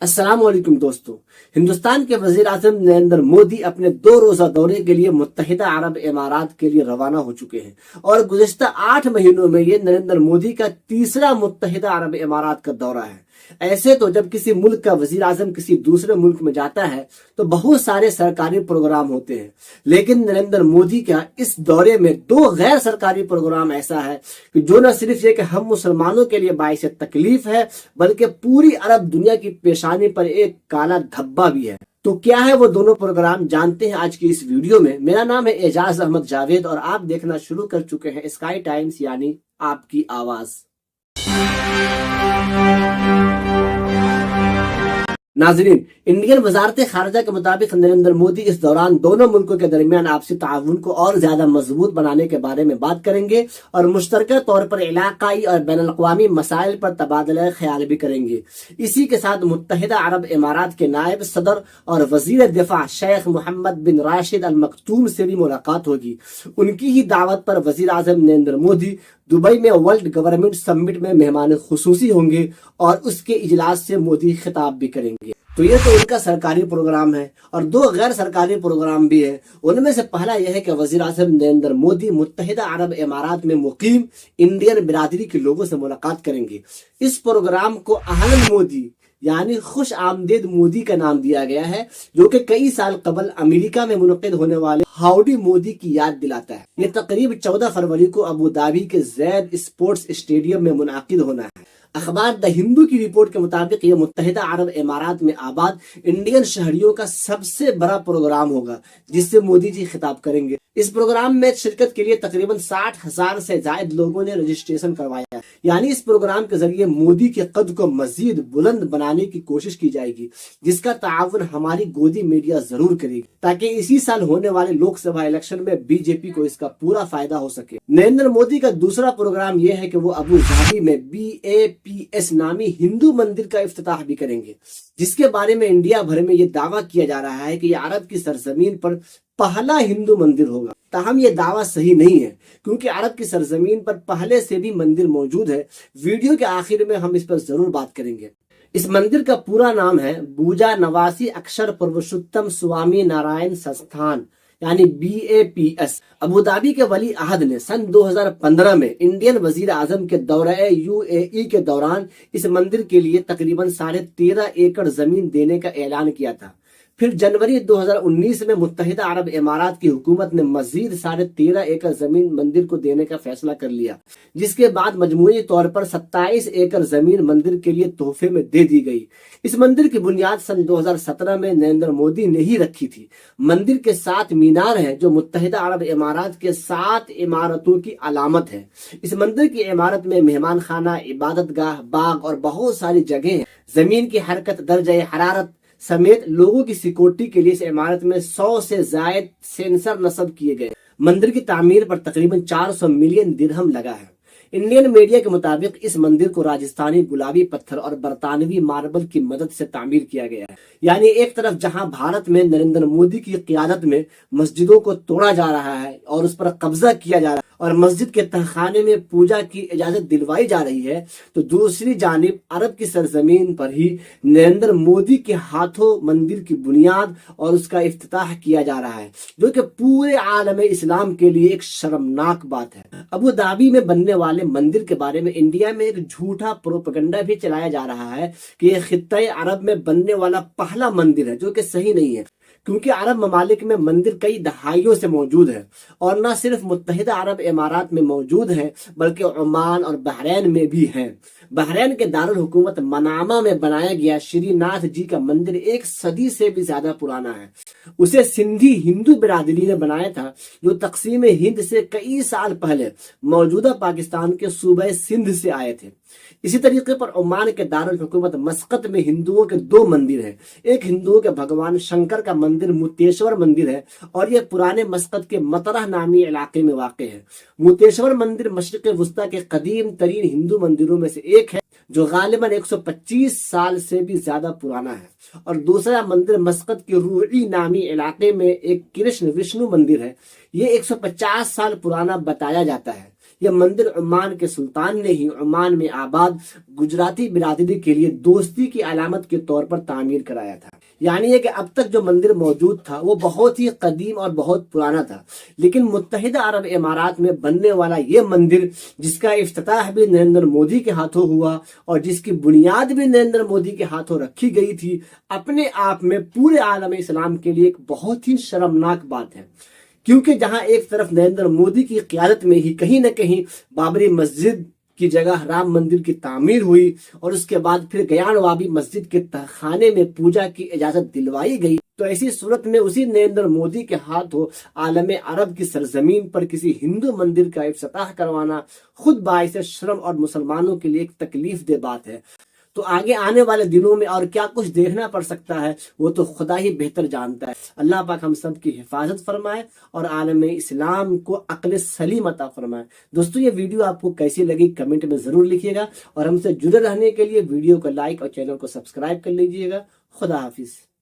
السلام علیکم دوستو، ہندوستان کے وزیر اعظم نریندر مودی اپنے 2 روزہ دورے کے لیے متحدہ عرب امارات کے لیے روانہ ہو چکے ہیں اور گزشتہ 8 مہینوں میں یہ نریندر مودی کا تیسرا متحدہ عرب امارات کا دورہ ہے۔ ایسے تو جب کسی ملک کا وزیر اعظم کسی دوسرے ملک میں جاتا ہے تو بہت سارے سرکاری پروگرام ہوتے ہیں، لیکن نریندر مودی کا اس دورے میں 2 غیر سرکاری پروگرام ایسا ہے کہ جو نہ صرف یہ کہ ہم مسلمانوں کے لیے باعث تکلیف ہے بلکہ پوری عرب دنیا کی پیشانی پر ایک کالا دھبا بھی ہے۔ تو کیا ہے وہ دونوں پروگرام، جانتے ہیں آج کی اس ویڈیو میں۔ میرا نام ہے اعجاز احمد جاوید اور آپ دیکھنا شروع کر چکے ہیں اسکائی ٹائمز یعنی آپ کی آواز۔ ناظرین، انڈین وزارت خارجہ کے مطابق نریندر مودی اس دوران دونوں ملکوں کے درمیان آپسی تعاون کو اور زیادہ مضبوط بنانے کے بارے میں بات کریں گے اور مشترکہ طور پر علاقائی اور بین الاقوامی مسائل پر تبادلہ خیال بھی کریں گے۔ اسی کے ساتھ متحدہ عرب امارات کے نائب صدر اور وزیر دفاع شیخ محمد بن راشد المکتوم سے بھی ملاقات ہوگی۔ ان کی ہی دعوت پر وزیر اعظم نریندر مودی دبئی میں ورلڈ گورنمنٹ سمٹ میں مہمان خصوصی ہوں گے اور اس کے اجلاس سے مودی خطاب بھی کریں گے۔ تو یہ تو ان کا سرکاری پروگرام ہے اور 2 غیر سرکاری پروگرام بھی ہیں۔ ان میں سے پہلا یہ ہے کہ وزیر اعظم نریندر مودی متحدہ عرب امارات میں مقیم انڈین برادری کے لوگوں سے ملاقات کریں گے۔ اس پروگرام کو اہلن مودی یعنی خوش آمدید مودی کا نام دیا گیا ہے، جو کہ کئی سال قبل امریکہ میں منعقد ہونے والے ہاؤڈی مودی کی یاد دلاتا ہے۔ یہ تقریب 14 فروری کو ابوظہبی کے زید اسپورٹس اسٹیڈیم میں منعقد ہونا ہے۔ اخبار دا ہندو کی رپورٹ کے مطابق یہ متحدہ عرب امارات میں آباد انڈین شہریوں کا سب سے بڑا پروگرام ہوگا جس سے مودی جی خطاب کریں گے۔ اس پروگرام میں شرکت کے لیے تقریباً 60,000 سے زائد لوگوں نے رجسٹریشن کروایا ہے، یعنی اس پروگرام کے ذریعے مودی کے قد کو مزید بلند بنانے کی کوشش کی جائے گی، جس کا تعاون ہماری گودی میڈیا ضرور کرے گی تاکہ اسی سال ہونے والے لوک سبھا الیکشن میں بی جے پی کو اس کا پورا فائدہ ہو سکے۔ نریندر مودی کا دوسرا پروگرام یہ ہے کہ وہ ابوظہبی میں BAPS نامی ہندو مندر کا افتتاح بھی کریں گے، جس کے بارے میں انڈیا بھر میں یہ دعویٰ کیا جا رہا ہے کہ یہ عرب کی سرزمین پر پہلا ہندو مندر ہوگا۔ تاہم یہ دعویٰ صحیح نہیں ہے کیونکہ عرب کی سرزمین پر پہلے سے بھی مندر موجود ہے۔ ویڈیو کے آخر میں ہم اس پر ضرور بات کریں گے۔ اس مندر کا پورا نام ہے بوجا نواسی اکشر پروشتم سوامی نارائن سنستھان یعنی BAPS۔ ابوظہبی کے ولی عہد نے سن 2015 میں انڈین وزیر اعظم کے دورہ UAE کے دوران اس مندر کے لیے تقریباً 13.5 ایکڑ زمین دینے کا اعلان کیا تھا۔ پھر جنوری 2019 میں متحدہ عرب امارات کی حکومت نے مزید 13.5 ایکڑ زمین مندر کو دینے کا فیصلہ کر لیا، جس کے بعد مجموعی طور پر 27 ایکڑ زمین مندر کے لیے تحفے میں دے دی گئی۔ اس مندر کی بنیاد سن 2017 میں نریندر مودی نے ہی رکھی تھی۔ مندر کے 7 مینار ہیں جو متحدہ عرب امارات کے 7 عمارتوں کی علامت ہے۔ اس مندر کی عمارت میں مہمان خانہ، عبادت گاہ، باغ اور بہت ساری جگہیں ہیں۔ زمین کی حرکت، درجہ حرارت سمیت لوگوں کی سیکورٹی کے لیے اس عمارت میں 100 سے زائد سینسر نصب کیے گئے۔ مندر کی تعمیر پر تقریباً 400 ملین درہم لگا ہے۔ انڈین میڈیا کے مطابق اس مندر کو راجستھانی گلابی پتھر اور برطانوی ماربل کی مدد سے تعمیر کیا گیا ہے۔ یعنی ایک طرف جہاں بھارت میں نریندر مودی کی قیادت میں مسجدوں کو توڑا جا رہا ہے اور اس پر قبضہ کیا جا رہا ہے اور مسجد کے تہخانے میں پوجا کی اجازت دلوائی جا رہی ہے، تو دوسری جانب عرب کی سرزمین پر ہی نریندر مودی کے ہاتھوں مندر کی بنیاد اور اس کا افتتاح کیا جا رہا ہے، جو کہ پورے عالم اسلام کے لیے ایک شرمناک بات ہے۔ ابوظہبی میں بننے والے مندر کے بارے میں انڈیا میں ایک جھوٹا پروپیگنڈا بھی چلایا جا رہا ہے کہ یہ خطۂ عرب میں بننے والا پہلا مندر ہے، جو کہ صحیح نہیں ہے، کیونکہ عرب ممالک میں مندر کئی دہائیوں سے موجود ہے اور نہ صرف متحدہ عرب امارات میں موجود ہیں بلکہ عمان اور بحرین میں بھی ہیں۔ بحرین کے دارالحکومت منامہ میں بنایا گیا شری ناتھ جی کا مندر 1 صدی سے بھی زیادہ پرانا ہے۔ اسے سندھی ہندو برادری نے بنایا تھا، جو تقسیم ہند سے کئی سال پہلے موجودہ پاکستان کے صوبہ سندھ سے آئے تھے۔ اسی طریقے پر عمان کے دارالحکومت مسقط میں ہندوؤں کے 2 مندر ہیں۔ ایک ہندوؤں کے بھگوان شنکر کا مندر موتیشور مندر ہے اور یہ پرانے مسقط کے مطرح نامی علاقے میں واقع ہے۔ موتیشور مندر مشرق وسطیٰ کے قدیم ترین ہندو مندروں میں سے ایک ہے، جو غالباً 125 سال سے بھی زیادہ پرانا ہے، اور دوسرا مندر مسقط کے روعی نامی علاقے میں ایک کرشن وشنو مندر ہے۔ یہ 150 سال پرانا بتایا جاتا ہے۔ یہ مندر عمان کے سلطان نے ہی عمان میں آباد گجراتی برادری کے لیے دوستی کی علامت کے طور پر تعمیر کرایا تھا۔ یعنی یہ کہ اب تک جو مندر موجود تھا وہ بہت ہی قدیم اور بہت پرانا تھا، لیکن متحدہ عرب امارات میں بننے والا یہ مندر، جس کا افتتاح بھی نریندر مودی کے ہاتھوں ہوا اور جس کی بنیاد بھی نریندر مودی کے ہاتھوں رکھی گئی تھی، اپنے آپ میں پورے عالم اسلام کے لیے ایک بہت ہی شرمناک بات ہے، کیونکہ جہاں ایک طرف نریندر مودی کی قیادت میں ہی کہیں نہ کہیں بابری مسجد کی جگہ رام مندر کی تعمیر ہوئی اور اس کے بعد پھر گیان وابی مسجد کے تہخانے میں پوجا کی اجازت دلوائی گئی، تو ایسی صورت میں اسی نریندر مودی کے ہاتھوں عالم عرب کی سرزمین پر کسی ہندو مندر کا افتتاح کروانا خود باعث شرم اور مسلمانوں کے لیے ایک تکلیف دہ بات ہے۔ تو آگے آنے والے دنوں میں اور کیا کچھ دیکھنا پڑ سکتا ہے وہ تو خدا ہی بہتر جانتا ہے۔ اللہ پاک ہم سب کی حفاظت فرمائے اور عالم اسلام کو عقل سلیم عطا فرمائے۔ دوستو یہ ویڈیو آپ کو کیسی لگی کمنٹ میں ضرور لکھیے گا، اور ہم سے جڑے رہنے کے لیے ویڈیو کو لائک اور چینل کو سبسکرائب کر لیجئے گا۔ خدا حافظ۔